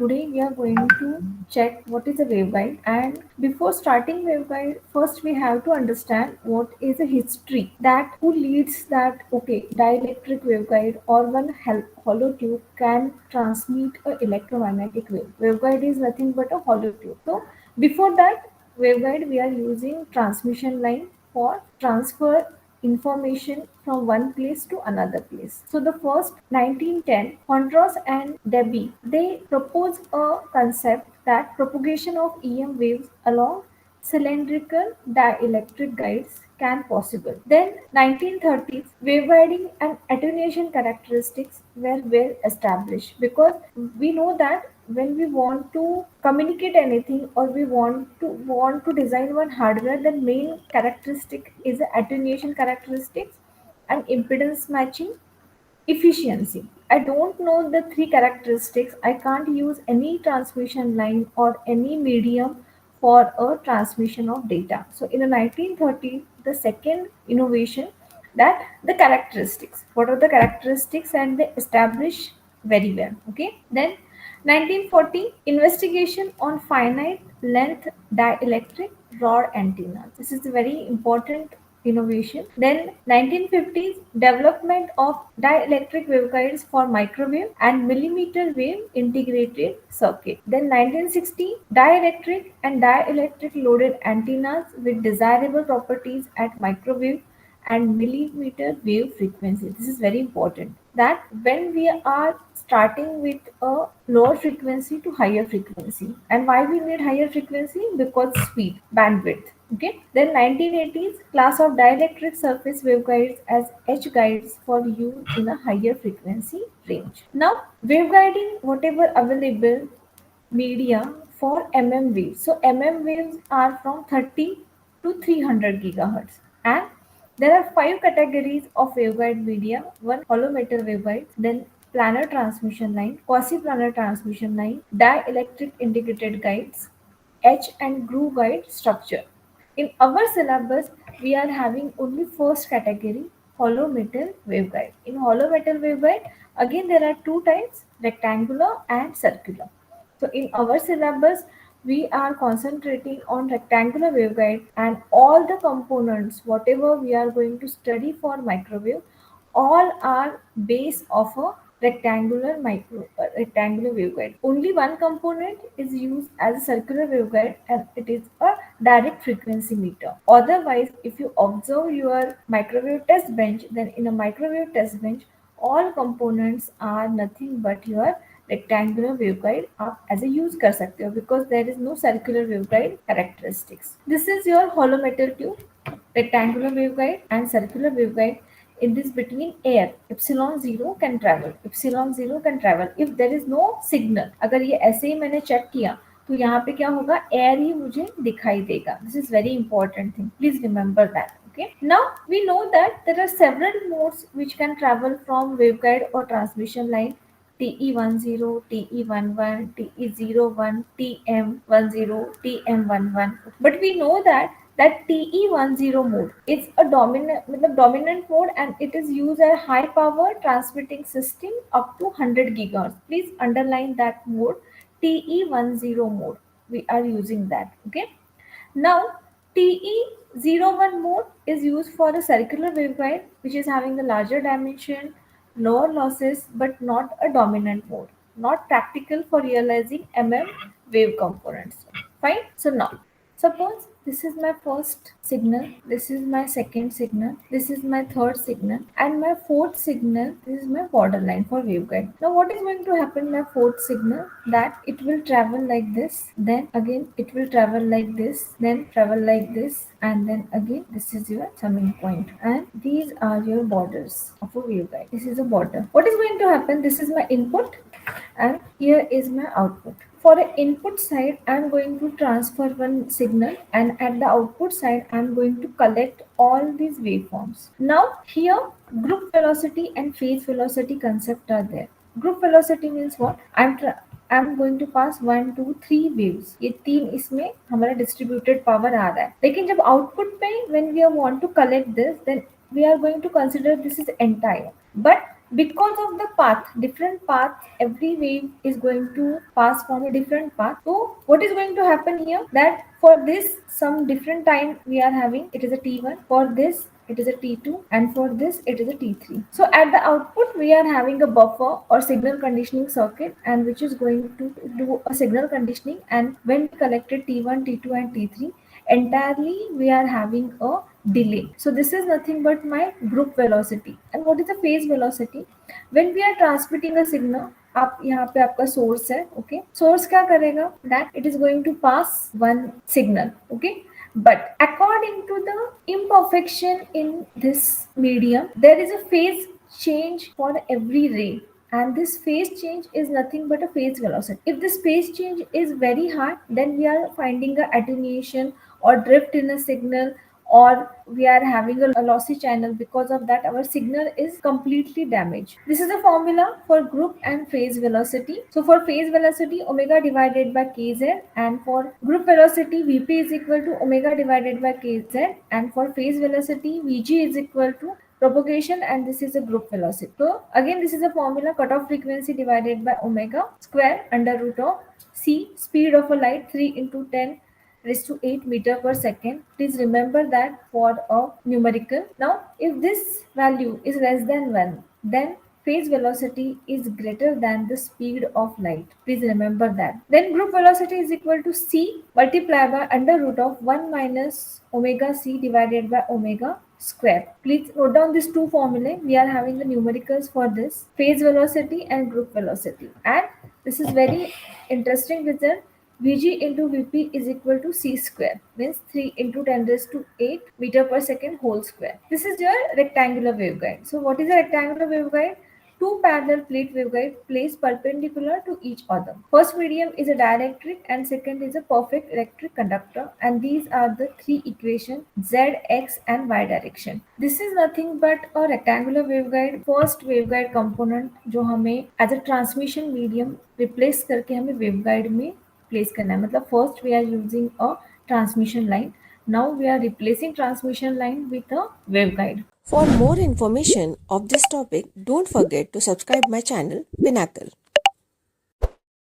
today we are going to check what is a waveguide. And before starting waveguide, first we have to understand what is a history, that who leads that. Okay, dielectric waveguide or one hollow tube can transmit a electromagnetic wave. Waveguide is nothing but a hollow tube. So before that waveguide, we are using transmission line for transfer information from one place to another place. So the first 1910, Hondros and Debye, they proposed a concept that propagation of EM waves along cylindrical dielectric guides can possible. Then 1930s, waveguiding and attenuation characteristics were well established, because we know that when we want to communicate anything or we want to design one hardware, the main characteristic is the attenuation characteristics and impedance matching efficiency. I don't know the three characteristics. I can't use any transmission line or any medium for a transmission of data. So in the 1930s, the second innovation, that the characteristics. What are the characteristics? And they establish very well. Okay. Then 1940, investigation on finite length dielectric rod antennas. This is a very important innovation. Then 1950s, development of dielectric waveguides for microwave and millimeter wave integrated circuit. Then 1960, dielectric and dielectric loaded antennas with desirable properties at microwave and millimeter wave frequency. This is very important, that when we are starting with a lower frequency to higher frequency, and why we need higher frequency, because speed, bandwidth. Okay. Then 1980s, class of dielectric surface waveguides as H guides for use in a higher frequency range. Now waveguiding, whatever available media for mm waves. So mm waves are from 30 to 300 gigahertz, and there are five categories of waveguide media. One, hollow metal waveguides, then planar transmission line, quasi-planar transmission line, dielectric integrated guides, H and groove guide structure. In our syllabus, we are having only first category, hollow metal waveguide. In hollow metal waveguide, again there are two types, rectangular and circular. So in our syllabus, we are concentrating on rectangular waveguide, and all the components, whatever we are going to study for microwave, all are base of a rectangular waveguide. Only one component is used as a circular waveguide, and it is a direct frequency meter. Otherwise, if you observe your microwave test bench, then in a microwave test bench, all components are nothing but your rectangular waveguide आप as a use कर सकते हो, because there is no circular waveguide characteristics. This is your hollow metal tube, rectangular waveguide and circular waveguide. In this between air, epsilon zero can travel if there is no signal. अगर ये ऐसे ही मैंने check किया तो यहाँ पे क्या होगा, एयर ही मुझे दिखाई देगा. This is very important thing. Please remember that. Okay. Now we know that there are several modes which can travel from waveguide or transmission line. TE10, TE11, TE01, TM10, TM11. But we know that TE10 mode is a dominant mode, and it is used as high power transmitting system up to 100 gigahertz. Please underline that mode, TE10 mode. We are using that. Okay. Now TE01 mode is used for a circular waveguide which is having a larger dimension, lower losses, but not a dominant mode. Not practical for realizing wave components. Fine. So now, suppose this is my first signal, this is my second signal, this is my third signal, and my fourth signal, this is my borderline for waveguide. Now what is going to happen in my fourth signal? That it will travel like this, then again it will travel like this, then travel like this, and then again this is your summing point, and these are your borders of a waveguide. This is a border. What is going to happen? This is my input, and here is my output. For the input side, I am going to transfer one signal, and at the output side, I am going to collect all these waveforms. Now here, group velocity and phase velocity concept are there. Group velocity means what? I'm going to pass 1 2 3 waves. ये तीन इसमें हमारा distributed power आ रहा है. लेकिन जब output में when we want to collect this, then we are going to consider this is entire. But because of the path, different path, every wave is going to pass from a different path. So what is going to happen here, that for this some different time we are having, it is a t1, for this it is a t2, and for this it is a t3. So at the output we are having a buffer or signal conditioning circuit, and which is going to do a signal conditioning. And when we collected t1, t2 and t3, entirely we are having a delay. So this is nothing but my group velocity. And what is the phase velocity? When we are transmitting a signal, आप यहाँ पे आपका source है, okay, source क्या करेगा, that it is going to pass one signal, okay, but according to the imperfection in this medium, there is a phase change for every ray, and this phase change is nothing but a phase velocity. If this phase change is very high, then we are finding a attenuation or drift in a signal, or we are having a lossy channel. Because of that our signal is completely damaged. This is the formula for group and phase velocity. So for phase velocity, omega divided by kz, and for group velocity, vp is equal to omega divided by kz, and for phase velocity, vg is equal to propagation, and this is a group velocity. So again, this is a formula: cutoff frequency divided by omega square under root of c, speed of a light 3 into 10 raised to 8 meter per second. Please remember that for a numerical. Now if this value is less than 1, then phase velocity is greater than the speed of light. Please remember that. Then group velocity is equal to c multiplied by under root of 1 minus omega c divided by omega square. Please note down these two formulae. We are having the numericals for this: phase velocity and group velocity. And this is very interesting result. Vg into Vp is equal to c square, means 3 into 10 raised to 8 meter per second whole square. This is your rectangular waveguide. So what is a rectangular waveguide? Two parallel plate waveguide placed perpendicular to each other. First medium is a dielectric and second is a perfect electric conductor, and these are the three equations: z, x and y direction. This is nothing but a rectangular waveguide. First waveguide component जो हमें as a transmission medium replace करके हमें waveguide में place करना है. मतलब first we are using a transmission line, now we are replacing transmission line with a waveguide. For more information of this topic, don't forget to subscribe my channel Pinnacle.